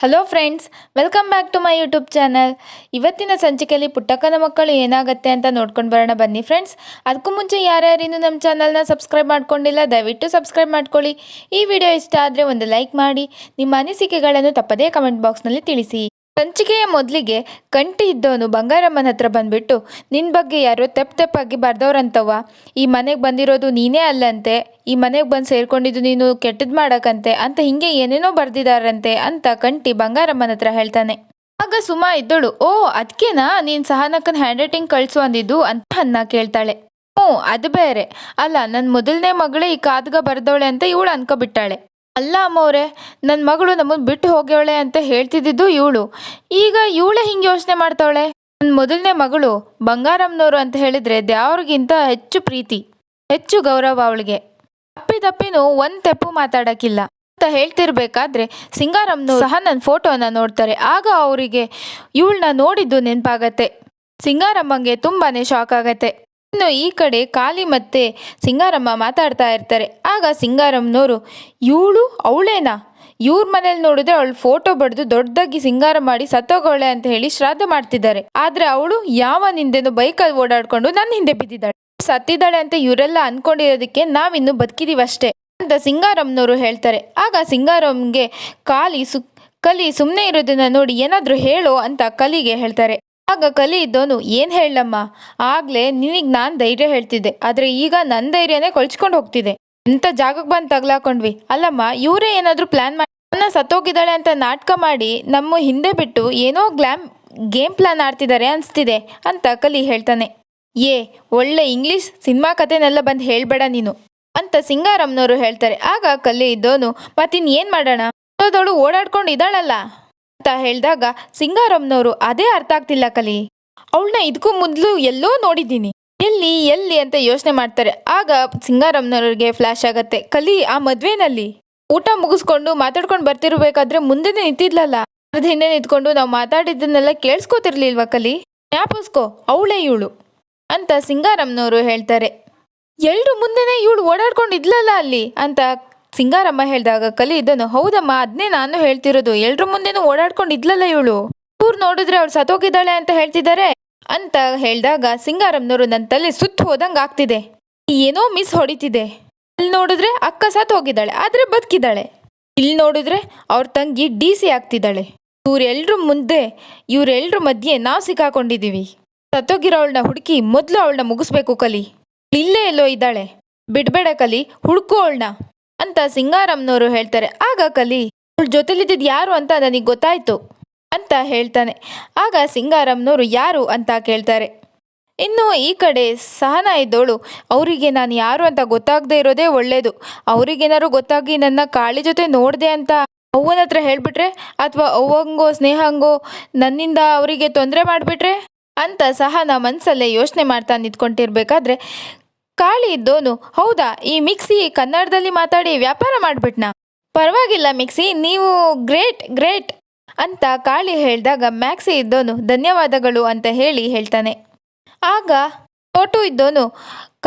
Hello friends, welcome back to my YouTube channel. ಇವತ್ತಿನ ಸಂಚಿಕೆಯಲ್ಲಿ ಪುಟ್ಟಕ್ಕನ ಮಕ್ಕಳು ಏನಾಗುತ್ತೆ ಅಂತ ನೋಡ್ಕೊಂಡು ಬರೋಣ ಬನ್ನಿ ಫ್ರೆಂಡ್ಸ್. ಅದಕ್ಕೂ ಮುಂಚೆ ಯಾರ್ಯಾರಿನ್ನೂ ನಮ್ಮ ಚಾನಲ್ನ ಸಬ್ಸ್ಕ್ರೈಬ್ ಮಾಡ್ಕೊಂಡಿಲ್ಲ ದಯವಿಟ್ಟು ಸಬ್ಸ್ಕ್ರೈಬ್ ಮಾಡ್ಕೊಳ್ಳಿ. ಈ ವಿಡಿಯೋ ಇಷ್ಟ ಆದರೆ ಒಂದು ಲೈಕ್ ಮಾಡಿ, ನಿಮ್ಮ ಅನಿಸಿಕೆಗಳನ್ನು ತಪ್ಪದೇ ಕಮೆಂಟ್ ಬಾಕ್ಸ್ನಲ್ಲಿ ತಿಳಿಸಿ. ಸಂಚಿಕೆಯ ಮೊದಲಿಗೆ ಕಂಟಿ ಇದ್ದವನು ಬಂಗಾರಮ್ಮನ ಹತ್ರ ಬಂದ್ಬಿಟ್ಟು, ನಿನ್ನ ಬಗ್ಗೆ ಯಾರೋ ತೆಪ್ಪಾಗಿ ಬರ್ದವ್ರಂತವ್ವ, ಈ ಮನೆಗೆ ಬಂದಿರೋದು ನೀನೇ ಅಲ್ಲಂತೆ, ಈ ಮನೆಗೆ ಬಂದು ಸೇರ್ಕೊಂಡಿದ್ದು ನೀನು ಕೆಟ್ಟದ್ದು ಮಾಡಕ್ಕಂತೆ ಅಂತ ಹಿಂಗೆ ಏನೇನೋ ಬರ್ದಿದಾರಂತೆ ಅಂತ ಕಂಟಿ ಬಂಗಾರಮ್ಮನ ಹತ್ರ ಹೇಳ್ತಾನೆ. ಆಗ ಸುಮಾ ಇದ್ದಳು, ಓ ಅದಕ್ಕೇನಾ ನೀನು ಸಹನಕ್ಕನ ಹ್ಯಾಂಡ್ ರೈಟಿಂಗ್ ಕಳಿಸು ಅಂದಿದ್ದು ಅಂತ ಅನ್ನ ಕೇಳ್ತಾಳೆ. ಹ್ಞೂ ಅದು ಬೇರೆ ಅಲ್ಲ, ನನ್ನ ಮೊದಲನೇ ಮಗಳೇ ಈ ಕಾದ್ಗ ಬರ್ದವಳೆ ಅಂತ ಇವಳು ಅನ್ಕೊಬಿಟ್ಟಾಳೆ. ಅಲ್ಲ ಅಮ್ಮವ್ರೆ, ನನ್ನ ಮಗಳು ನಮ್ಮನ್ನು ಬಿಟ್ಟು ಹೋಗ್ಯವಳೆ ಅಂತ ಹೇಳ್ತಿದ್ದಿದ್ದು ಇವಳು, ಈಗ ಇವಳೇ ಹಿಂಗೆ ಯೋಚನೆ ಮಾಡ್ತಾವಳೆ. ನನ್ನ ಮೊದಲನೇ ಮಗಳು ಬಂಗಾರಮ್ಮನವರು ಅಂತ ಹೇಳಿದ್ರೆ ದ್ಯಾವ್ರಿಗಿಂತ ಹೆಚ್ಚು ಪ್ರೀತಿ, ಹೆಚ್ಚು ಗೌರವ ಅವಳಿಗೆ. ತಪ್ಪಿನೂ ಒಂದು ತೆಪ್ಪು ಮಾತಾಡೋಕ್ಕಿಲ್ಲ ಅಂತ ಹೇಳ್ತಿರ್ಬೇಕಾದ್ರೆ ಸಿಂಗಾರಮ್ಮನವರು ಸಹ ನನ್ನ ಫೋಟೋನ ನೋಡ್ತಾರೆ. ಆಗ ಅವರಿಗೆ ಇವಳನ್ನ ನೋಡಿದ್ದು ನೆನಪಾಗತ್ತೆ. ಸಿಂಗಾರಮ್ಮಂಗೆ ತುಂಬಾನೇ ಶಾಕ್ ಆಗತ್ತೆ. ಇನ್ನು ಈ ಕಡೆ ಕಾಳಿ ಮತ್ತೆ ಸಿಂಗಾರಮ್ಮ ಮಾತಾಡ್ತಾ ಇರ್ತಾರೆ. ಆಗ ಸಿಂಗಾರಮ್ಮನವರು, ಇವಳು ಅವಳೇನಾ, ಇವ್ರ ಮನೇಲಿ ನೋಡಿದ್ರೆ ಅವಳು ಫೋಟೋ ಬಡ್ದು ದೊಡ್ಡದಾಗಿ ಸಿಂಗಾರ ಮಾಡಿ ಸತ್ತೋಗೋಳೆ ಅಂತ ಹೇಳಿ ಶ್ರಾದ್ದ ಮಾಡ್ತಿದ್ದಾರೆ. ಆದ್ರೆ ಅವಳು ಯಾವ ನಿಂದೆನೋ ಬೈಕಲ್ಲಿ ಓಡಾಡ್ಕೊಂಡು ನನ್ನ ಹಿಂದೆ ಬಿದ್ದಿದ್ದಾಳೆ, ಸತ್ತಿದ್ದಾಳೆ ಅಂತ ಇವರೆಲ್ಲ ಅನ್ಕೊಂಡಿರೋದಕ್ಕೆ ನಾವಿನ್ನು ಬದುಕಿದೀವಷ್ಟೇ ಅಂತ ಸಿಂಗಾರಮ್ಮನವರು ಹೇಳ್ತಾರೆ. ಆಗ ಸಿಂಗಾರಮ್ಗೆ ಕಲಿ ಸುಮ್ಮನೆ ಇರೋದನ್ನ ನೋಡಿ ಏನಾದ್ರೂ ಹೇಳೋ ಅಂತ ಕಲಿಗೆ ಹೇಳ್ತಾರೆ. ಆಗ ಕಲಿ ಇದ್ದವನು, ಏನು ಹೇಳಮ್ಮ, ಆಗ್ಲೇ ನಿನಗೆ ನಾನು ಧೈರ್ಯ ಹೇಳ್ತಿದ್ದೆ, ಆದರೆ ಈಗ ನನ್ನ ಧೈರ್ಯನೇ ಕೊಳ್ಚ್ಕೊಂಡು ಹೋಗ್ತಿದೆ. ಎಂಥ ಜಾಗಕ್ಕೆ ಬಂದು ತಗ್ಲಾಕೊಂಡ್ವಿ. ಅಲ್ಲಮ್ಮ, ಇವರೇ ಏನಾದರೂ ಪ್ಲ್ಯಾನ್ ಮಾಡಿ ನನ್ನ ಸತ್ತೋಗಿದ್ದಾಳೆ ಅಂತ ನಾಟಕ ಮಾಡಿ ನಮ್ಮ ಹಿಂದೆ ಬಿಟ್ಟು ಏನೋ ಗೇಮ್ ಪ್ಲಾನ್ ಆಡ್ತಿದ್ದಾರೆ ಅನಿಸ್ತಿದೆ ಅಂತ ಕಲಿ ಹೇಳ್ತಾನೆ. ಒಳ್ಳೆ ಇಂಗ್ಲೀಷ್ ಸಿನಿಮಾ ಕಥೆನೆಲ್ಲ ಬಂದು ಹೇಳ್ಬೇಡ ನೀನು ಅಂತ ಸಿಂಗಾರಮ್ಮನವರು ಹೇಳ್ತಾರೆ. ಆಗ ಕಲಿ ಇದ್ದವನು, ಮತ್ತಿನ್ನೇನು ಮಾಡೋಣ, ಓಡಾಡ್ಕೊಂಡು ಓಡಾಡ್ಕೊಂಡು ಇದ್ದಾಳಲ್ಲ ಅಂತ ಹೇಳಿದಾಗ ಸಿಂಗಾರಮ್ಮನವರು, ಅದೇ ಅರ್ಥ ಆಗ್ತಿಲ್ಲ ಕಲಿ, ಅವಳನ್ನ ಇದಕ್ಕೂ ಮೊದಲು ಎಲ್ಲೋ ನೋಡಿದ್ದೀನಿ, ಎಲ್ಲಿ ಅಂತ ಯೋಚನೆ ಮಾಡ್ತಾರೆ. ಆಗ ಸಿಂಗಾರಮ್ಮನವ್ರಿಗೆ ಫ್ಲಾಶ್ ಆಗತ್ತೆ, ಕಲಿ ಆ ಮದ್ವೆನಲ್ಲಿ ಊಟ ಮುಗಿಸ್ಕೊಂಡು ಮಾತಾಡ್ಕೊಂಡು ಬರ್ತಿರ್ಬೇಕಾದ್ರೆ ಮುಂದೆನೇ ನಿಂತಿದ್ಲಲ್ಲ, ಅದ್ರ ಹಿಂದೆ ನಿಂತ್ಕೊಂಡು ನಾವು ಮಾತಾಡಿದ್ದನ್ನೆಲ್ಲ ಕೇಳಿಸ್ಕೋತಿರ್ಲಿಲ್ವಾ ಕಲಿ, ಜ್ಞಾಪಿಸ್ಕೋ ಅವಳೇ ಇವಳು ಅಂತ ಸಿಂಗಾರಮ್ಮನವರು ಹೇಳ್ತಾರೆ. ಎಲ್ರು ಮುಂದೆನೇ ಇವಳು ಓಡಾಡ್ಕೊಂಡು ಇದ್ಲಲ್ಲ ಅಲ್ಲಿ ಅಂತ ಸಿಂಗಾರಮ್ಮ ಹೇಳಿದಾಗ ಕಲಿ ಇದ್ದನು, ಹೌದಮ್ಮ ಅದನ್ನೇ ನಾನು ಹೇಳ್ತಿರೋದು, ಎಲ್ರ ಮುಂದೆನೂ ಓಡಾಡ್ಕೊಂಡು ಇದ್ಲಲ್ಲ ಇವಳು, ಇವ್ರು ನೋಡಿದ್ರೆ ಅವಳು ಸತ್ತೋಗಿದ್ದಾಳೆ ಅಂತ ಹೇಳ್ತಿದ್ದಾರೆ ಅಂತ ಹೇಳಿದಾಗ ಸಿಂಗಾರಮ್ಮನವರು, ನನ್ನ ತಲೆ ಸುತ್ತ ಹೋದಂಗೆ ಆಗ್ತಿದೆ, ಏನೋ ಮಿಸ್ ಹೊಡಿತಿದೆ. ಅಲ್ಲಿ ನೋಡಿದ್ರೆ ಅಕ್ಕ ಸತ್ತು ಹೋಗಿದ್ದಾಳೆ ಆದ್ರೆ ಬದುಕಿದ್ದಾಳೆ, ಇಲ್ಲಿ ನೋಡಿದ್ರೆ ಅವ್ರ ತಂಗಿ DC ಆಗ್ತಿದ್ದಾಳೆ. ಇವರೆಲ್ರ ಮಧ್ಯೆ ನಾವು ಸಿಕ್ಕಾಕೊಂಡಿದ್ದೀವಿ. ಸತ್ತೋಗಿರೋಳನ್ನ ಹುಡುಕಿ ಮೊದಲು ಅವಳನ್ನ ಮುಗಿಸ್ಬೇಕು ಕಲಿ, ಇಲ್ಲೇ ಎಲ್ಲೋ ಇದ್ದಾಳೆ, ಬಿಡ್ಬೇಡ ಕಲಿ, ಹುಡುಕು ಅವಳನ್ನ ಅಂತ ಸಿಂಗಾರಮ್ಮನವರು ಹೇಳ್ತಾರೆ. ಆಗ ಕಲಿ, ಅವಳ ಜೊತೆಲಿದ್ದಿದ್ದು ಯಾರು ಅಂತ ನನಗೆ ಗೊತ್ತಾಯ್ತು ಅಂತ ಹೇಳ್ತಾನೆ. ಆಗ ಸಿಂಗಾರಮ್ಮನವರು ಯಾರು ಅಂತ ಕೇಳ್ತಾರೆ. ಇನ್ನು ಈ ಕಡೆ ಸಹನ ಇದ್ದೋಳು, ಅವರಿಗೆ ನಾನು ಯಾರು ಅಂತ ಗೊತ್ತಾಗದೆ ಇರೋದೇ ಒಳ್ಳೇದು, ಅವರಿಗೇನಾದ್ರು ಗೊತ್ತಾಗಿ ನನ್ನ ಕಾಳಿ ಜೊತೆ ನೋಡಿದೆ ಅಂತ ಅವ್ವನ ಹತ್ರ ಹೇಳ್ಬಿಟ್ರೆ ಅಥವಾ ಅವ್ವಂಗೋ ಸ್ನೇಹಂಗೋ ನನ್ನಿಂದ ಅವರಿಗೆ ತೊಂದರೆ ಮಾಡಿಬಿಟ್ರೆ ಅಂತ ಸಹನ ಮನಸ್ಸಲ್ಲೇ ಯೋಚನೆ ಮಾಡ್ತಾ ನಿಂತ್ಕೊಂಡಿರ್ಬೇಕಾದ್ರೆ ಕಾಳಿ ಇದ್ದೋನು, ಹೌದಾ ಈ ಮಿಕ್ಸಿ ಕನ್ನಡದಲ್ಲಿ ಮಾತಾಡಿ ವ್ಯಾಪಾರ ಮಾಡಿಬಿಟ್ನಾ, ಪರವಾಗಿಲ್ಲ ಮಿಕ್ಸಿ, ನೀವು ಗ್ರೇಟ್ ಅಂತ ಕಾಳಿ ಹೇಳಿದಾಗ ಮ್ಯಾಕ್ಸಿ ಇದ್ದೋನು ಧನ್ಯವಾದಗಳು ಅಂತ ಹೇಳ್ತಾನೆ. ಆಗ ಚೋಟು ಇದ್ದೋನು,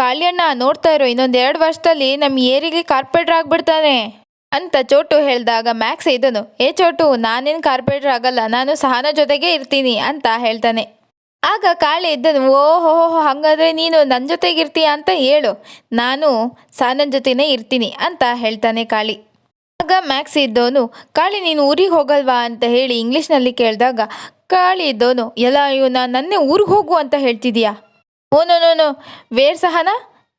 ಕಾಳಿಯಣ್ಣ ನೋಡ್ತಾ ಇರೋ, ಇನ್ನೊಂದು 2 ವರ್ಷದಲ್ಲಿ ನಮ್ಮ ಏರಿಗೆ ಕಾರ್ಪೊರೇಟರ್ ಆಗ್ಬಿಡ್ತಾನೆ ಅಂತ ಚೋಟು ಹೇಳಿದಾಗ ಮ್ಯಾಕ್ಸಿ ಇದ್ದೋನು, ಚೋಟು ನಾನೇನು ಕಾರ್ಪೊರೇಟರ್ ಆಗಲ್ಲ, ನಾನು ಸಹನ ಜೊತೆಗೆ ಇರ್ತೀನಿ ಅಂತ ಹೇಳ್ತಾನೆ. ಆಗ ಕಾಳಿ ಇದ್ದನು, ಓಹೋ ಹಾಗಾದ್ರೆ ನೀನು ನನ್ನ ಜೊತೆಗಿರ್ತೀಯ ಅಂತ ಹೇಳು, ನಾನು ಸಹನನ ಜೊತೆನೇ ಇರ್ತೀನಿ ಅಂತ ಹೇಳ್ತಾನೆ ಕಾಳಿ. ಆಗ ಮ್ಯಾಕ್ಸಿ ಇದ್ದವನು, ಕಾಳಿ ನೀನು ಊರಿಗೆ ಹೋಗಲ್ವಾ ಅಂತ ಹೇಳಿ ಇಂಗ್ಲೀಷ್ನಲ್ಲಿ ಕೇಳಿದಾಗ ಕಾಳಿ ಇದ್ದವನು, ಎಲ್ಲ ನನ್ನೇ ಊರಿಗೆ ಹೋಗು ಅಂತ ಹೇಳ್ತಿದೀಯಾ, ನೋ ವೇರ್ ಸಹನ,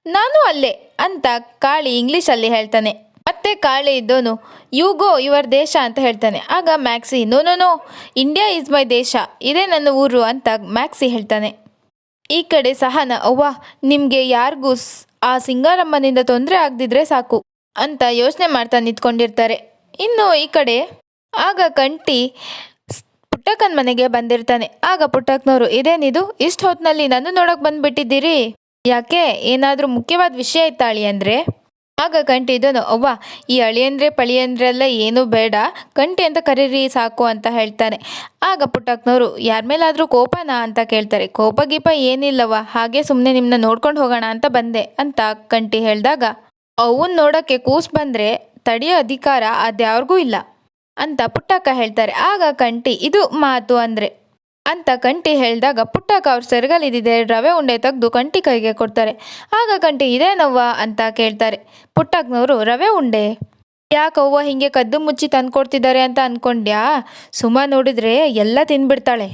ನಾನು ಅಲ್ಲೇ ಅಂತ ಕಾಳಿ ಇಂಗ್ಲೀಷಲ್ಲಿ ಹೇಳ್ತಾನೆ. ಮತ್ತೆ ಕಾಳಿ ಇದ್ದವನು, ಯು ಗೋ ಯುವರ್ ದೇಶ ಅಂತ ಹೇಳ್ತಾನೆ. ಆಗ Maxi, no India is my ದೇಶ, ಇದೇ ನನ್ನ ಊರು ಅಂತ ಮ್ಯಾಕ್ಸಿ ಹೇಳ್ತಾನೆ. ಈ ಕಡೆ ಸಹನ, ಅವ್ವ ನಿಮಗೆ ಯಾರಿಗೂ ಆ ಸಿಂಗಾರಮ್ಮನಿಂದ ತೊಂದರೆ ಆಗದಿದ್ರೆ ಸಾಕು ಅಂತ ಯೋಚನೆ ಮಾಡ್ತಾ ನಿಂತ್ಕೊಂಡಿರ್ತಾರೆ. ಇನ್ನು ಈ ಕಡೆ ಆಗ ಕಂಟಿ ಪುಟ್ಟಕ್ಕನ ಮನೆಗೆ ಬಂದಿರ್ತಾನೆ. ಆಗ ಪುಟ್ಟಕ್ಕನವರು, ಇದೇನಿದು ಇಷ್ಟು ಹೊತ್ತಿನಲ್ಲಿ ನನ್ನ ನೋಡೋಕೆ ಬಂದುಬಿಟ್ಟಿದ್ದೀರಿ, ಯಾಕೆ ಏನಾದರೂ ಮುಖ್ಯವಾದ ವಿಷಯ ಇತ್ತ ಅಳಿಯಂದ್ರೆ? ಆಗ ಕಂಟಿ ಇದ್ದನು, ಅವ್ವ ಈ ಅಳಿಯಂದ್ರೆ ಪಳಿಯಂದ್ರೆಲ್ಲ ಏನೂ ಬೇಡ, ಕಂಟಿ ಅಂತ ಕರೀರಿ ಸಾಕು ಅಂತ ಹೇಳ್ತಾನೆ. ಆಗ ಪುಟ್ಟಕ್ಕನವರು, ಯಾರ ಮೇಲಾದರೂ ಕೋಪನಾ ಅಂತ ಕೇಳ್ತಾರೆ. ಕೋಪ ಗೀಪ ಏನಿಲ್ಲವ, ಹಾಗೆ ಸುಮ್ಮನೆ ನಿಮ್ಮನ್ನ ನೋಡ್ಕೊಂಡು ಹೋಗೋಣ ಅಂತ ಬಂದೆ ಅಂತ ಕಂಟಿ ಹೇಳಿದಾಗ, ಅವನ್ನ ನೋಡೋಕ್ಕೆ ಕೂಸು ಬಂದರೆ ತಡೆಯೋ ಅಧಿಕಾರ ಅದ್ಯಾವ್ರಿಗೂ ಇಲ್ಲ, ಅಂತ ಪುಟ್ಟಕ್ಕ ಹೇಳ್ತಾರೆ. ಆಗ ಕಂಟಿ ಇದು ಮಾತು ಅಂದ್ರೆ ಅಂತ ಕಂಟಿ ಹೇಳಿದಾಗ ಪುಟ್ಟಕ್ಕ ಅವ್ರ ಸೆರಗಲಿದ್ದಿದೆ ರವೆ ಉಂಡೆ ತೆಗೆದು ಕಂಟಿ ಕೈಗೆ ಕೊಡ್ತಾರೆ. ಆಗ ಕಂಟಿ ಇದೇನವ್ವ ಅಂತ ಕೇಳ್ತಾರೆ. ಪುಟ್ಟಕ್ಕನವರು ರವೆ ಉಂಡೆ ಯಾಕವ್ವ ಹಿಂಗೆ ಕದ್ದು ಮುಚ್ಚಿ ತಂದ್ಕೊಡ್ತಿದ್ದಾರೆ ಅಂತ ಅನ್ಕೊಂಡ್ಯಾ? ಸುಮ ನೋಡಿದ್ರೆ ಎಲ್ಲ ತಿನ್ಬಿಡ್ತಾಳೆ,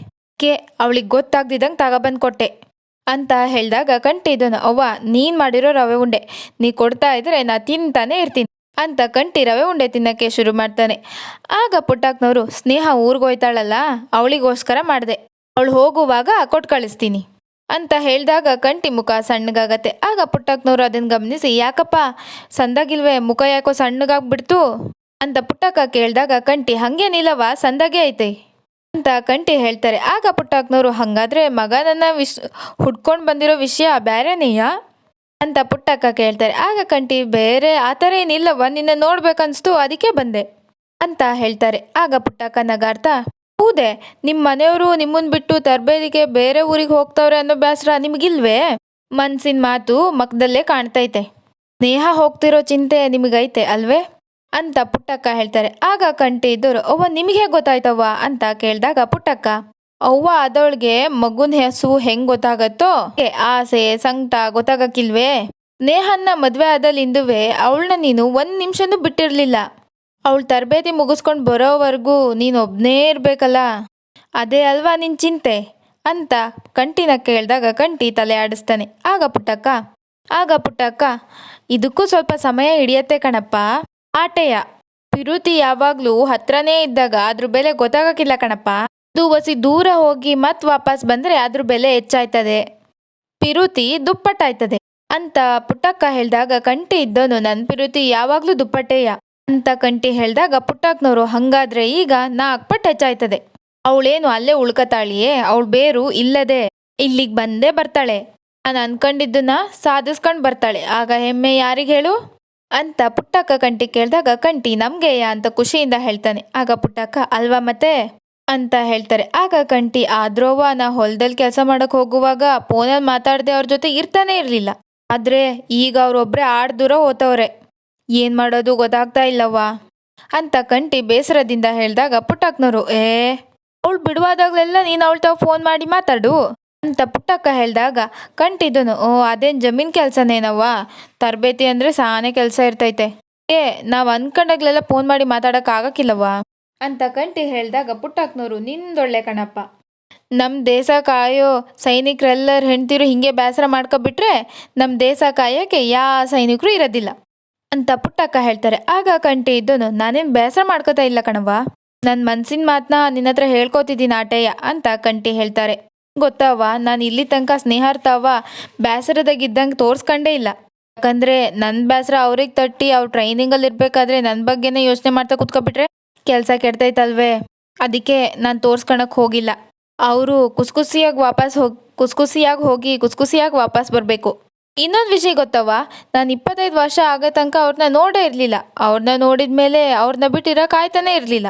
ಅವಳಿಗೆ ಗೊತ್ತಾಗ್ದಿದ್ದಂಗೆ ತಗೊಬಂದು ಕೊಟ್ಟೆ ಅಂತ ಹೇಳಿದಾಗ ಕಂಟಿ ಇದನ್ನು ಅವ್ವ ನೀನು ಮಾಡಿರೋ ರವೆ ಉಂಡೆ ನೀ ಕೊಡ್ತಾ ಇದ್ರೆ ನಾ ತಿಂತಾನೆ ಇರ್ತೀನಿ ಅಂತ ಕಂಟಿ ರವೆ ಉಂಡೆ ತಿನ್ನಕ್ಕೆ ಶುರು ಮಾಡ್ತಾನೆ. ಆಗ ಪುಟ್ಟಕ್ಕನವರು ಸ್ನೇಹ ಊರಿಗೋಯ್ತಾಳಲ್ಲ ಅವಳಿಗೋಸ್ಕರ ಮಾಡಿದೆ, ಅವಳು ಹೋಗುವಾಗ ಕೊಟ್ಟು ಕಳಿಸ್ತೀನಿ ಅಂತ ಹೇಳಿದಾಗ ಕಂಟಿ ಮುಖ ಸಣ್ಣಗಾಗತ್ತೆ. ಆಗ ಪುಟ್ಟಕ್ಕನವರು ಅದನ್ನು ಗಮನಿಸಿ ಯಾಕಪ್ಪ ಸಂದಾಗಿಲ್ವೇ ಮುಖ ಯಾಕೋ ಸಣ್ಣಗಾಗ್ಬಿಡ್ತು ಅಂತ ಪುಟ್ಟಕ್ಕ ಕೇಳಿದಾಗ ಕಂಟಿ ಹಂಗೇನಿಲ್ಲವ ಸಂದಾಗೆ ಐತೆ ಅಂತ ಕಂಟಿ ಹೇಳ್ತಾರೆ. ಆಗ ಪುಟ್ಟಕ್ಕನವರು ಹಂಗಾದ್ರೆ ಮಗ ನನ್ನ ಹುಡ್ಕೊಂಡು ಬಂದಿರೋ ವಿಷಯ ಬೇರೆನೆಯಾ ಅಂತ ಪುಟ್ಟಕ್ಕ ಕೇಳ್ತಾರೆ. ಆಗ ಕಂಟಿ ಬೇರೆ ಆ ಥರ ಏನಿಲ್ಲವ ನಿನ್ನ ನೋಡ್ಬೇಕನ್ಸ್ತು ಅದಕ್ಕೆ ಬಂದೆ ಅಂತ ಹೇಳ್ತಾರೆ. ಆಗ ಪುಟ್ಟಕ್ಕ ನಗಾರ್ತಾ ಹೌದೇ ನಿಮ್ಮ ಮನೆಯವರು ನಿಮ್ಮನ್ನ ಬಿಟ್ಟು ತರಬೇತಿಗೆ ಬೇರೆ ಊರಿಗೆ ಹೋಗ್ತವ್ರೆ ಅನ್ನೋ ಬೇಸರ ನಿಮಗಿಲ್ವೇ? ಮನ್ಸಿನ ಮಾತು ಮಕ್ಕದಲ್ಲೇ ಕಾಣ್ತೈತೆ, ಸ್ನೇಹ ಹೋಗ್ತಿರೋ ಚಿಂತೆ ನಿಮಗೈತೆ ಅಲ್ವೇ ಅಂತ ಪುಟ್ಟಕ್ಕ ಹೇಳ್ತಾರೆ. ಆಗ ಕಂಟಿ ಇದ್ದವರು ಅವ್ವ ನಿಮಗೆ ಗೊತ್ತಾಯ್ತವ್ವ ಅಂತ ಕೇಳಿದಾಗ ಪುಟ್ಟಕ್ಕ ಅವ್ವ ಅದವಳಿಗೆ ಮಗುನ ಹೆಸು ಹೆಂಗ್ ಗೊತ್ತಾಗತ್ತೋ ಆಸೆ ಸಂಕಟ ಗೊತ್ತಾಗಕ್ಕಿಲ್ವೇ? ನೇಹನ್ನ ಮದ್ವೆ ಆದಲ್ಲಿಂದುವೆ ಅವಳನ್ನ ನೀನು 1 ನಿಮಿಷನೂ ಬಿಟ್ಟಿರ್ಲಿಲ್ಲ, ಅವಳು ತರಬೇತಿ ಮುಗಿಸ್ಕೊಂಡು ಬರೋವರೆಗೂ ನೀನು ಒಬ್ನೇ ಇರ್ಬೇಕಲ್ಲ, ಅದೇ ಅಲ್ವಾ ನಿನ್ ಚಿಂತೆ ಅಂತ ಕಂಟಿನ ಕೇಳಿದಾಗ ಕಂಟಿ ತಲೆ ಆಡಿಸ್ತಾನೆ. ಆಗ ಪುಟ್ಟಕ್ಕ ಇದಕ್ಕೂ ಸ್ವಲ್ಪ ಸಮಯ ಹಿಡಿಯತ್ತೆ ಕಣಪ್ಪ, ಆಟೆಯ ಪಿರುತಿ ಯಾವಾಗ್ಲೂ ಹತ್ರನೇ ಇದ್ದಾಗ ಅದ್ರ ಬೆಲೆ ಗೊತ್ತಾಗಕ್ಕಿಲ್ಲ ಕಣಪ್ಪ, ಅದು ವಸಿ ದೂರ ಹೋಗಿ ಮತ್ ವಾಪಸ್ ಬಂದ್ರೆ ಅದ್ರ ಬೆಲೆ ಹೆಚ್ಚಾಯ್ತದೆ, ಪಿರುತಿ ದುಪ್ಪಟ್ಟಾಯ್ತದೆ ಅಂತ ಪುಟ್ಟಕ್ಕ ಹೇಳಿದಾಗ ಕಂಟಿ ಇದ್ದೋನು ನನ್ನ ಪಿರುತಿ ಯಾವಾಗ್ಲೂ ದುಪ್ಪಟ್ಟೆಯ ಅಂತ ಕಂಟಿ ಹೇಳಿದಾಗ ಪುಟ್ಟಕ್ಕನವರು ಹಂಗಾದ್ರೆ ಈಗ 4 ಪಟ್ಟು ಹೆಚ್ಚಾಯ್ತದೆ, ಅವಳೇನು ಅಲ್ಲೇ ಉಳ್ಕತಾಳಿಯೇ, ಅವಳು ಬೇರು ಇಲ್ಲದೆ ಇಲ್ಲಿಗೆ ಬಂದೇ ಬರ್ತಾಳೆ, ನಾನು ಅನ್ಕೊಂಡಿದ್ದನ್ನ ಸಾಧಿಸ್ಕೊಂಡು ಬರ್ತಾಳೆ, ಆಗ ಹೆಮ್ಮೆ ಯಾರಿಗೆ ಹೇಳು ಅಂತ ಪುಟ್ಟಕ್ಕ ಕಂಟಿ ಕೇಳಿದಾಗ ಕಂಟಿ ನಮ್ಗೆಯ ಅಂತ ಖುಷಿಯಿಂದ ಹೇಳ್ತಾನೆ. ಆಗ ಪುಟ್ಟಕ್ಕ ಅಲ್ವಾ ಮತ್ತೆ ಅಂತ ಹೇಳ್ತಾರೆ. ಆಗ ಕಂಟಿ ಆದ್ರೋವ ನಾ ಹೊಲದಲ್ಲಿ ಕೆಲಸ ಮಾಡಕ್ ಹೋಗುವಾಗ ಫೋನಲ್ಲಿ ಮಾತಾಡದೆ ಅವ್ರ ಜೊತೆ ಇರ್ತಾನೆ ಇರ್ಲಿಲ್ಲ, ಆದ್ರೆ ಈಗ ಅವ್ರೊಬ್ರೆ ದೂರ ಹೋತವ್ರೆ, ಏನ್ ಮಾಡೋದು ಗೊತ್ತಾಗ್ತಾ ಇಲ್ಲವ್ವ ಅಂತ ಕಂಟಿ ಬೇಸರದಿಂದ ಹೇಳಿದಾಗ ಪುಟ್ಟಕ್ಕನವರು ಅವಳು ಬಿಡುವಾದಾಗ್ಲೆಲ್ಲ ನೀನು ಅವಳ ತಾವು ಫೋನ್ ಮಾಡಿ ಮಾತಾಡು ಅಂತ ಪುಟ್ಟಕ್ಕ ಹೇಳಿದಾಗ ಕಂಟಿದನು ಅದೇನು ಜಮೀನ್ ಕೆಲಸನೇನವ್ವ, ತರಬೇತಿ ಅಂದ್ರೆ ಸಾನೆ ಕೆಲಸ ಇರ್ತೈತೆ, ನಾವು ಅನ್ಕೊಂಡಾಗ್ಲೆಲ್ಲ ಫೋನ್ ಮಾಡಿ ಮಾತಾಡಕ್ ಆಗಕ್ಕಿಲ್ಲವ್ವ ಅಂತ ಕಂಟಿ ಹೇಳಿದಾಗ ಪುಟ್ಟಕ್ಕನವರು ನಿಂದೊಳ್ಳೆ ಕಣಪ್ಪ, ನಮ್ಮ ದೇಶ ಕಾಯೋ ಸೈನಿಕರೆಲ್ಲರ ಹೆಂಡ್ತಿರು ಹಿಂಗೆ ಬೇಸರ ಮಾಡ್ಕೊಬಿಟ್ರೆ ನಮ್ಮ ದೇಶ ಕಾಯೋಕ್ಕೆ ಯಾವ ಸೈನಿಕರು ಇರೋದಿಲ್ಲ ಅಂತ ಪುಟ್ಟಕ್ಕ ಹೇಳ್ತಾರೆ. ಆಗ ಕಂಟಿ ಇದ್ದನು ನಾನೇನು ಬೇಸರ ಮಾಡ್ಕೋತಾ ಇಲ್ಲ ಕಣವ್ವ, ನನ್ನ ಮನ್ಸಿನ ಮಾತನ್ನ ನಿನ್ನ ಹತ್ರ ಹೇಳ್ಕೊತಿದ್ದೀನಿ ಆಟೆಯ ಅಂತ ಕಂಟಿ ಹೇಳ್ತಾರೆ. ಗೊತ್ತವ್ವ ನಾನು ಇಲ್ಲಿ ತನಕ ಸ್ನೇಹಾರ್ಥವ ಬೇಸರದಾಗಿದ್ದಂಗೆ ತೋರಿಸ್ಕೊಂಡೇ ಇಲ್ಲ, ಯಾಕಂದ್ರೆ ನನ್ನ ಬೇಸರ ಅವ್ರಿಗೆ ತಟ್ಟಿ ಅವ್ರು ಟ್ರೈನಿಂಗಲ್ಲಿ ಇರಬೇಕಾದ್ರೆ ನನ್ನ ಬಗ್ಗೆನೇ ಯೋಚನೆ ಮಾಡ್ತಾ ಕುತ್ಕೊಬಿಟ್ರೆ ಕೆಲಸ ಕೆಡ್ತೈತಲ್ವೇ, ಅದಕ್ಕೆ ನಾನು ತೋರ್ಸ್ಕೊಳಕ್ಕೆ ಹೋಗಿಲ್ಲ, ಅವರು ಕುಸ್ಕುಸಿಯಾಗಿ ಹೋಗಿ ಕುಸ್ಕುಸಿಯಾಗಿ ವಾಪಸ್ ಬರಬೇಕು. ಇನ್ನೊಂದು ವಿಷಯ ಗೊತ್ತವ್ವ, ನಾನು 25 ವರ್ಷ ಆಗೋ ತನಕ ಅವ್ರನ್ನ ನೋಡೇ ಇರಲಿಲ್ಲ, ಅವ್ರನ್ನ ನೋಡಿದ ಮೇಲೆ ಅವ್ರನ್ನ ಬಿಟ್ಟಿರೋ ಕಾಯ್ತಾನೆ ಇರಲಿಲ್ಲ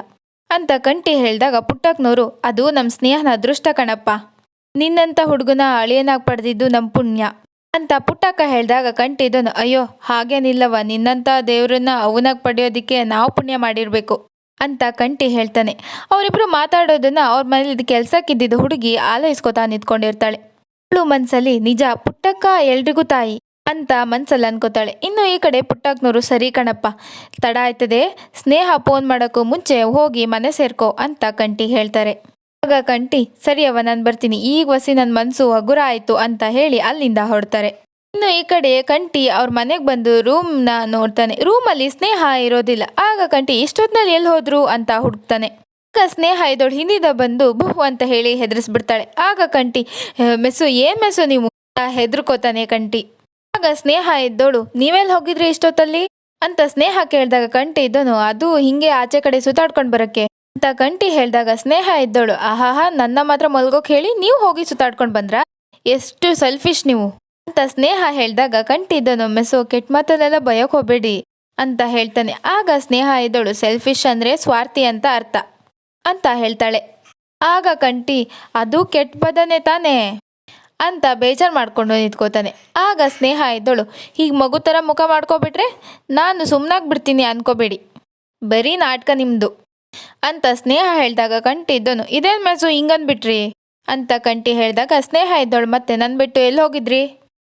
ಅಂತ ಕಂಟಿ ಹೇಳಿದಾಗ ಪುಟ್ಟಕ್ಕನವರು ಅದು ನಮ್ಮ ಸ್ನೇಹನ ಅದೃಷ್ಟ ಕಣಪ್ಪ, ನಿನ್ನಂಥ ಹುಡುಗನ ಅಳಿಯನಾಗಿ ಪಡೆದಿದ್ದು ನಮ್ಮ ಪುಣ್ಯ ಅಂತ ಪುಟ್ಟಕ್ಕ ಹೇಳಿದಾಗ ಕಂಟಿದನು ಅಯ್ಯೋ ಹಾಗೇನಿಲ್ಲವ, ನಿನ್ನಂಥ ದೇವ್ರನ್ನ ಅವನಾಗಿ ಪಡೆಯೋದಕ್ಕೆ ನಾವು ಪುಣ್ಯ ಮಾಡಿರಬೇಕು ಅಂತ ಕಂಟಿ ಹೇಳ್ತಾನೆ. ಅವರಿಬ್ರು ಮಾತಾಡೋದನ್ನ ಅವ್ರ ಮನೇಲಿ ಕೆಲ್ಸಕ್ಕಿದ್ದಿದ್ದು ಹುಡುಗಿ ಆಲೈಸ್ಕೊತಾ ನಿಂತ್ಕೊಂಡಿರ್ತಾಳೆ. ಅವಳು ಮನ್ಸಲ್ಲಿ ನಿಜ ಪುಟ್ಟಕ್ಕ ಎಲ್ರಿಗೂ ತಾಯಿ ಅಂತ ಮನ್ಸಲ್ಲಿ ಅನ್ಕೋತಾಳೆ. ಇನ್ನು ಈ ಕಡೆ ಪುಟ್ಟಕ್ಕನವರು ಸರಿ ಕಣಪ್ಪ ತಡ ಆಯ್ತದೆ, ಸ್ನೇಹ ಫೋನ್ ಮಾಡೋಕ್ಕೂ ಮುಂಚೆ ಹೋಗಿ ಮನೆ ಸೇರ್ಕೋ ಅಂತ ಕಂಟಿ ಹೇಳ್ತಾರೆ. ಆಗ ಕಂಟಿ ಸರಿಯವ್ವ ನಾನು ಬರ್ತೀನಿ, ಈಗ ವಸಿ ನನ್ನ ಮನಸ್ಸು ಹಗುರ ಆಯಿತು ಅಂತ ಹೇಳಿ ಅಲ್ಲಿಂದ ಹೊರಡ್ತಾರೆ. ಇನ್ನು ಈ ಕಡೆ ಕಂಟಿ ಅವ್ರ ಮನೆಗೆ ಬಂದು ರೂಮ್ನ ನೋಡ್ತಾನೆ. ರೂಮಲ್ಲಿ ಸ್ನೇಹ ಇರೋದಿಲ್ಲ. ಆಗ ಕಂಟಿ ಇಷ್ಟೊತ್ತಿನಲ್ಲಿ ಎಲ್ಲಿ ಹೋದ್ರು ಅಂತ ಹುಡುಕ್ತಾನೆ. ಆಗ ಸ್ನೇಹ ಇದೋಳು ಹಿಂದಿದ ಬಂದು ಬಹು ಅಂತ ಹೇಳಿ ಹೆದರಿಸ್ಬಿಡ್ತಾಳೆ. ಆಗ ಕಂಟಿ ಏನ್ ಮೆಸ್ಸು ನೀವು ಹೆದರ್ಕೋತಾನೆ ಕಂಟಿ. ಆಗ ಸ್ನೇಹ ಇದ್ದೋಳು ನೀವೆಲ್ಲಿ ಹೋಗಿದ್ರಿ ಇಷ್ಟೊತ್ತಲ್ಲಿ ಅಂತ ಸ್ನೇಹ ಕೇಳಿದಾಗ ಕಂಟಿ ಇದ್ದನು ಅದು ಹಿಂಗೆ ಆಚೆ ಕಡೆ ಸುತ್ತಾಡ್ಕೊಂಡು ಬರಕ್ಕೆ ಅಂತ ಕಂಟಿ ಹೇಳಿದಾಗ ಸ್ನೇಹ ಇದ್ದೋಳು ಆಹಾಹಾ ನನ್ನ ಮಾತ್ರ ಮಲ್ಗೋಕ್ ಹೇಳಿ ನೀವು ಹೋಗಿ ಸುತ್ತಾಡ್ಕೊಂಡು ಬಂದ್ರ, ಎಷ್ಟು ಸೆಲ್ಫಿಶ್ ನೀವು ಅಂತ ಸ್ನೇಹ ಹೇಳಿದಾಗ ಕಂಟಿ ಇದ್ದನು ಮೆಸ್ಸು ಕೆಟ್ಟ ಮಾತಲ್ಲೆಲ್ಲ ಬಯಕ್ ಹೋಗ್ಬೇಡಿ ಅಂತ ಹೇಳ್ತಾನೆ. ಆಗ ಸ್ನೇಹ ಇದ್ದೋಳು ಸೆಲ್ಫಿಶ್ ಅಂದ್ರೆ ಸ್ವಾರ್ಥಿ ಅಂತ ಅರ್ಥ ಅಂತ ಹೇಳ್ತಾಳೆ. ಆಗ ಕಂಟಿ ಅದು ಕೆಟ್ಟ ಪದನೇ ತಾನೇ ಅಂತ ಬೇಜಾರು ಮಾಡ್ಕೊಂಡು ನಿಂತ್ಕೋತಾನೆ. ಆಗ ಸ್ನೇಹ ಇದ್ದೋಳು ಹೀಗೆ ಮಗು ಥರ ಮುಖ ಮಾಡ್ಕೊಬಿಟ್ರೆ ನಾನು ಸುಮ್ಮನಾಗಿ ಬಿಡ್ತೀನಿ ಅನ್ಕೋಬೇಡಿ, ಬರೀ ನಾಟಕ ನಿಮ್ಮದು ಅಂತ ಸ್ನೇಹ ಹೇಳಿದಾಗ ಕಂಟಿ ಇದ್ದನು ಇದೇನು ಮೆಸು ಹಿಂಗಂದ್ಬಿಟ್ರಿ ಅಂತ ಕಂಟಿ ಹೇಳಿದಾಗ ಸ್ನೇಹ ಇದ್ದಳು ಮತ್ತೆ ನನ್ ಬಿಟ್ಟು ಎಲ್ಲಿ ಹೋಗಿದ್ರಿ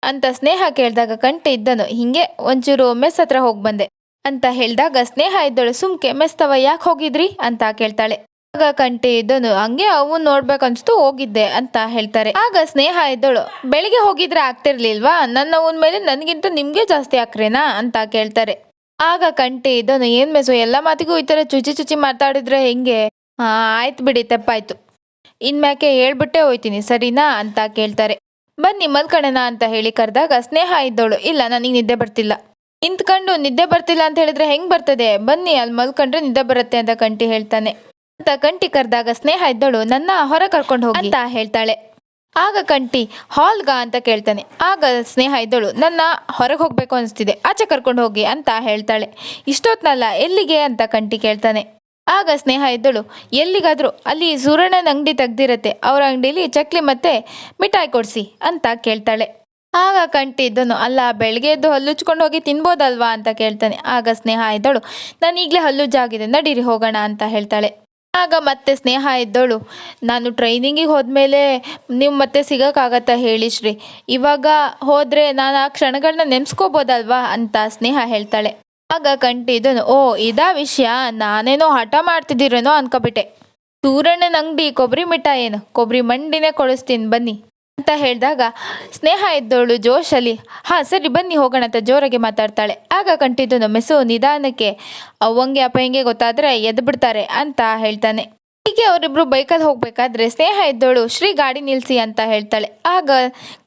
ಅಂತ ಸ್ನೇಹ ಕೇಳಿದಾಗ ಕಂಟಿ ಇದ್ದನು ಹಿಂಗೆ ಒಂಚೂರು ಮೆಸ್ ಹತ್ರ ಹೋಗಿ ಬಂದೆ ಅಂತ ಹೇಳಿದಾಗ ಸ್ನೇಹ ಇದ್ದಳು ಸುಮ್ಕೆ ಮೆಸ್ತವ ಯಾಕೆ ಹೋಗಿದ್ರಿ ಅಂತ ಕೇಳ್ತಾಳೆ. ಆಗ ಕಂಟಿ ಇದ್ದನು ಹಂಗೆ ಅವನ್ ನೋಡ್ಬೇಕನ್ಸ್ತು ಹೋಗಿದ್ದೆ ಅಂತ ಹೇಳ್ತಾರೆ. ಆಗ ಸ್ನೇಹ ಇದ್ದಳು ಬೆಳಿಗ್ಗೆ ಹೋಗಿದ್ರೆ ಆಗ್ತಿರ್ಲಿಲ್ವಾ, ನನ್ನ ಅವನ ಮೇಲೆ ನನ್ಗಿಂತ ನಿಮ್ಗೆ ಜಾಸ್ತಿ ಆಕ್ರೇನಾ ಅಂತ ಕೇಳ್ತಾರೆ. ಆಗ ಕಂಟಿ ಇದ್ದನು ಏನ್ ಮೆಸು ಎಲ್ಲ ಮಾತಿಗೂ ಈ ತರ ಚುಚಿ ಚುಚಿ ಮಾತಾಡಿದ್ರೆ ಹೆಂಗೆ. ಹಾ ಆಯ್ತು ಬಿಡಿ ತಪ್ಪಾಯ್ತು, ಇನ್ಮ್ಯಾಕೆ ಹೇಳ್ಬಿಟ್ಟೆ ಹೋಯ್ತೀನಿ ಸರಿನಾ ಅಂತ ಕೇಳ್ತಾರೆ. ಬನ್ನಿ ಮಲ್ಕಣನ ಅಂತ ಹೇಳಿ ಕರೆದಾಗ ಸ್ನೇಹ ಇದ್ದವಳು ಇಲ್ಲ ನನಗೆ ನಿದ್ದೆ ಬರ್ತಿಲ್ಲ. ನಿಂತ್ಕೊಂಡು ನಿದ್ದೆ ಬರ್ತಿಲ್ಲ ಅಂತ ಹೇಳಿದ್ರೆ ಹೆಂಗ್ ಬರ್ತದೆ, ಬನ್ನಿ ಅಲ್ಲಿ ಮಲ್ಕೊಂಡ್ರೆ ನಿದ್ದೆ ಬರುತ್ತೆ ಅಂತ ಕಂಟಿ ಹೇಳ್ತಾನೆ. ಅಂತ ಕಂಟಿ ಕರೆದಾಗ ಸ್ನೇಹ ಇದ್ದವಳು ನನ್ನ ಹೊರ ಕರ್ಕೊಂಡು ಹೋಗಿ ಅಂತ ಹೇಳ್ತಾಳೆ. ಆಗ ಕಂಟಿ ಹಾಲ್ಗ ಅಂತ ಕೇಳ್ತಾನೆ. ಆಗ ಸ್ನೇಹ ಇದ್ದಳು ನನ್ನ ಹೊರಗೆ ಹೋಗ್ಬೇಕು ಅನಿಸ್ತಿದೆ, ಆಚೆ ಕರ್ಕೊಂಡು ಹೋಗಿ ಅಂತ ಹೇಳ್ತಾಳೆ. ಇಷ್ಟೊತ್ನಲ್ಲ ಎಲ್ಲಿಗೆ ಅಂತ ಕಂಟಿ ಕೇಳ್ತಾನೆ. ಆಗ ಸ್ನೇಹ ಇದ್ದಳು ಎಲ್ಲಿಗಾದ್ರೂ ಅಲ್ಲಿ ಸೂರಣ್ಣನ ಅಂಗಡಿ ತೆಗ್ದಿರತ್ತೆ, ಅವ್ರ ಅಂಗಡಿಲಿ ಚಕ್ಲಿ ಮತ್ತೆ ಮಿಠಾಯಿ ಕೊಡ್ಸಿ ಅಂತ ಕೇಳ್ತಾಳೆ. ಆಗ ಕಂಟಿ ಇದ್ದನು ಅಲ್ಲ ಬೆಳಗ್ಗೆ ಎದ್ದು ಹಲ್ಲುಚ್ಕೊಂಡು ಹೋಗಿ ತಿನ್ಬೋದಲ್ವಾ ಅಂತ ಕೇಳ್ತಾನೆ. ಆಗ ಸ್ನೇಹ ಇದ್ದಳು ನಾನು ಈಗಲೇ ಹಲ್ಲುಜ್ಜಾಗಿದೆ ನಡೀರಿ ಹೋಗೋಣ ಅಂತ ಹೇಳ್ತಾಳೆ. ಆಗ ಮತ್ತೆ ಸ್ನೇಹ ಇದ್ದಳು ನಾನು ಟ್ರೈನಿಂಗಿಗೆ ಹೋದ್ಮೇಲೆ ನೀವು ಮತ್ತೆ ಸಿಗೋಕ್ಕಾಗತ್ತಾ ಹೇಳಿ ಶ್ರೀ, ಇವಾಗ ಹೋದ್ರೆ ನಾನು ಆ ಕ್ಷಣಗಳನ್ನ ನೆನ್ಸ್ಕೋಬೋದಲ್ವಾ ಅಂತ ಸ್ನೇಹ ಹೇಳ್ತಾಳೆ. ಆಗ ಕಂಟಿ ಇದನು ಓ ಇದಾ ವಿಷಯ, ನಾನೇನೋ ಹಠ ಮಾಡ್ತಿದ್ದೀರೇನೋ ಅನ್ಕೋಬಿಟ್ಟೆ. ಸೂರಣ್ಣನ ಅಂಗಡಿ ಕೊಬ್ಬರಿ ಮಿಠಾಯಿ ಏನು ಕೊಬ್ಬರಿ ಮಂಡಿನೇ ಕೊಡಿಸ್ತೀನಿ ಬನ್ನಿ ಅಂತ ಹೇಳಿದಾಗ ಸ್ನೇಹ ಇದ್ದವಳು ಜೋಶಲ್ಲಿ ಹಾ ಸರಿ ಬನ್ನಿ ಹೋಗೋಣ ಅಂತ ಜೋರಾಗಿ ಮಾತಾಡ್ತಾಳೆ. ಆಗ ಕಂಟಿದ್ದನು ಮೆಸು ನಿಧಾನಕ್ಕೆ ಅವಂಗೆ ಅಪ್ಪಂಗೆ ಗೊತ್ತಾದ್ರೆ ಎದ್ದು ಬಿಡ್ತಾರೆ ಅಂತ ಹೇಳ್ತಾನೆ. ಹೀಗೆ ಅವರಿಬ್ರು ಬೈಕಲ್ಲಿ ಹೋಗ್ಬೇಕಾದ್ರೆ ಸ್ನೇಹ ಇದ್ದವಳು ಶ್ರೀ ಗಾಡಿ ನಿಲ್ಸಿ ಅಂತ ಹೇಳ್ತಾಳೆ. ಆಗ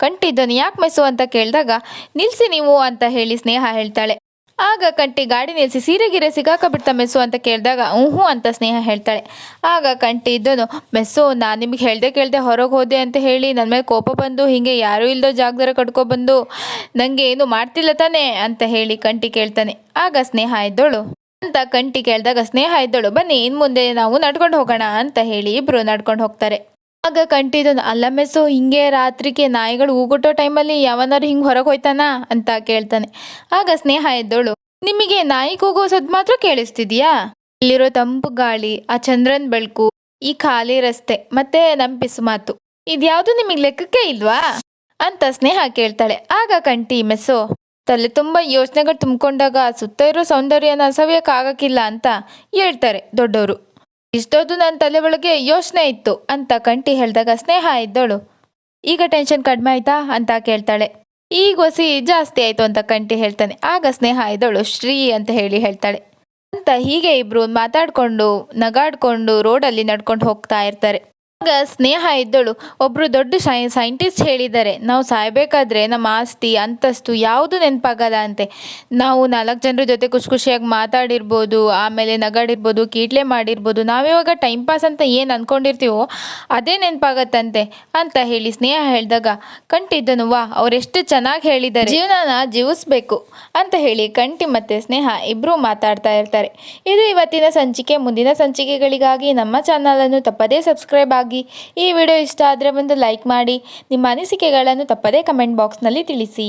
ಕಂಟಿದ್ದನು ಯಾಕೆ ಮೆಸು ಅಂತ ಕೇಳಿದಾಗ ನಿಲ್ಸಿ ನೀವು ಅಂತ ಹೇಳಿ ಸ್ನೇಹ ಹೇಳ್ತಾಳೆ. ಆಗ ಕಂಟಿ ಗಾಡಿ ನಿಲ್ಸಿ ಸೀರೆ ಗಿರೆ ಸಿಗಾಕ ಮೆಸ್ಸು ಅಂತ ಕೇಳಿದಾಗ ಹ್ಞೂ ಅಂತ ಸ್ನೇಹ ಹೇಳ್ತಾಳೆ. ಆಗ ಕಂಟಿ ಇದ್ದನು ಮೆಸ್ಸು ನಾನು ನಿಮ್ಗೆ ಹೇಳ್ದೆ ಹೊರಗೆ ಹೋದೆ ಅಂತ ಹೇಳಿ ನನ್ನ ಮೇಲೆ ಕೋಪ ಬಂದು ಹೀಗೆ ಯಾರೂ ಇಲ್ದೋ ಜಾಗದಾರ ಕಟ್ಕೊಬಂದು ನನಗೆ ಏನು ಮಾಡ್ತಿಲ್ಲ ತಾನೇ ಅಂತ ಹೇಳಿ ಕಂಟಿ ಕೇಳ್ತಾನೆ. ಆಗ ಸ್ನೇಹ ಇದ್ದೋಳು ಅಂತ ಕಂಟಿ ಕೇಳಿದಾಗ ಸ್ನೇಹ ಇದ್ದೋಳು ಬನ್ನಿ ಇನ್ನು ಮುಂದೆ ನಾವು ನಡ್ಕೊಂಡು ಹೋಗೋಣ ಅಂತ ಹೇಳಿ ಇಬ್ರು ನಡ್ಕೊಂಡು ಹೋಗ್ತಾರೆ. ಆಗ ಕಂಟಿದನು ಅಲ್ಲ ಮೆಸ್ಸು ಹಿಂಗೆ ರಾತ್ರಿಗೆ ನಾಯಿಗಳು ಊಗುಟ್ಟೋ ಟೈಮಲ್ಲಿ ಯಾವನಾರು ಹಿಂಗೆ ಹೊರಗೆ ಹೋಯ್ತಾನ ಅಂತ ಕೇಳ್ತಾನೆ. ಆಗ ಸ್ನೇಹ ಇದ್ದೋಳು ನಿಮಗೆ ನಾಯಿ ಕೂಗೋ ಸದ್ ಮಾತ್ರ ಕೇಳಿಸ್ತಿದ್ಯಾ, ಇಲ್ಲಿರೋ ತಂಪು ಗಾಳಿ, ಆ ಚಂದ್ರನ್ ಬೆಳಕು, ಈ ಖಾಲಿ ರಸ್ತೆ ಮತ್ತೆ ನಮ್ ಪಿಸು ಮಾತು ಇದ್ಯಾವುದು ನಿಮಗೆ ಲೆಕ್ಕಕ್ಕೆ ಇಲ್ವಾ ಅಂತ ಸ್ನೇಹ ಕೇಳ್ತಾಳೆ. ಆಗ ಕಂಟಿ ಮೆಸ್ಸು ತಲೆ ತುಂಬಾ ಯೋಚನೆಗಳು ತುಂಬಿಕೊಂಡಾಗ ಸುತ್ತ ಇರೋ ಸೌಂದರ್ಯನ ಸವಿಯಕ್ಕಾಗಕ್ಕಿಲ್ಲ ಅಂತ ಹೇಳ್ತಾರೆ ದೊಡ್ಡವರು. ಇಷ್ಟೊಂದು ನನ್ನ ತಲೆ ಒಳಗೆ ಯೋಚನೆ ಇತ್ತು ಅಂತ ಕಂಟಿ ಹೇಳಿದಾಗ ಸ್ನೇಹ ಇದ್ದೋಳು ಈಗ ಟೆನ್ಷನ್ ಕಡಿಮೆ ಆಯ್ತಾ ಅಂತ ಕೇಳ್ತಾಳೆ. ಈಗ ಹೊಸಿ ಜಾಸ್ತಿ ಆಯ್ತು ಅಂತ ಕಂಟಿ ಹೇಳ್ತಾನೆ. ಆಗ ಸ್ನೇಹ ಇದ್ದೋಳು ಶ್ರೀ ಅಂತ ಹೇಳಿ ಹೇಳ್ತಾಳೆ. ಅಂತ ಹೀಗೆ ಇಬ್ರು ಮಾತಾಡ್ಕೊಂಡು ನಗಾಡ್ಕೊಂಡು ರೋಡಲ್ಲಿ ನಡ್ಕೊಂಡು ಹೋಗ್ತಾ ಇರ್ತಾರೆ. ಆಗ ಸ್ನೇಹ ಇದ್ದಳು ಒಬ್ರು ದೊಡ್ಡ ಸೈಂಟಿಸ್ಟ್ ಹೇಳಿದ್ದಾರೆ ನಾವು ಸಾಯ್ಬೇಕಾದ್ರೆ ನಮ್ಮ ಆಸ್ತಿ ಅಂತಸ್ತು ಯಾವುದು ನೆನಪಾಗಲ್ಲ ಅಂತೆ, ನಾವು 4 ಜನರ ಜೊತೆ ಖುಷಿ ಖುಷಿಯಾಗಿ ಮಾತಾಡಿರ್ಬೋದು, ಆಮೇಲೆ ನಗಾಡಿರ್ಬೋದು, ಕೀಟ್ಲೆ ಮಾಡಿರ್ಬೋದು, ನಾವಿವಾಗ ಟೈಮ್ ಪಾಸ್ ಅಂತ ಏನು ಅನ್ಕೊಂಡಿರ್ತೀವೋ ಅದೇ ನೆನಪಾಗತ್ತಂತೆ ಅಂತ ಹೇಳಿ ಸ್ನೇಹ ಹೇಳಿದಾಗ ಕಂಟಿದ್ದನು ವಾ ಅವರೆಷ್ಟು ಚೆನ್ನಾಗಿ ಹೇಳಿದ್ದಾರೆ, ಜೀವನನ ಜೀವಿಸ್ಬೇಕು ಅಂತ ಹೇಳಿ ಕಂಟಿ ಮತ್ತೆ ಸ್ನೇಹ ಇಬ್ರು ಮಾತಾಡ್ತಾ ಇರ್ತಾರೆ. ಇದು ಇವತ್ತಿನ ಸಂಚಿಕೆ. ಮುಂದಿನ ಸಂಚಿಕೆಗಳಿಗಾಗಿ ನಮ್ಮ ಚಾನಲನ್ನು ತಪ್ಪದೇ ಸಬ್ಸ್ಕ್ರೈಬ್ ಆಗಿ. ಈ ವಿಡಿಯೋ ಇಷ್ಟ ಆದರೆ ಒಂದು ಲೈಕ್ ಮಾಡಿ, ನಿಮ್ಮ ಅನಿಸಿಕೆಗಳನ್ನು ತಪ್ಪದೇ ಕಮೆಂಟ್ ಬಾಕ್ಸ್ನಲ್ಲಿ ತಿಳಿಸಿ.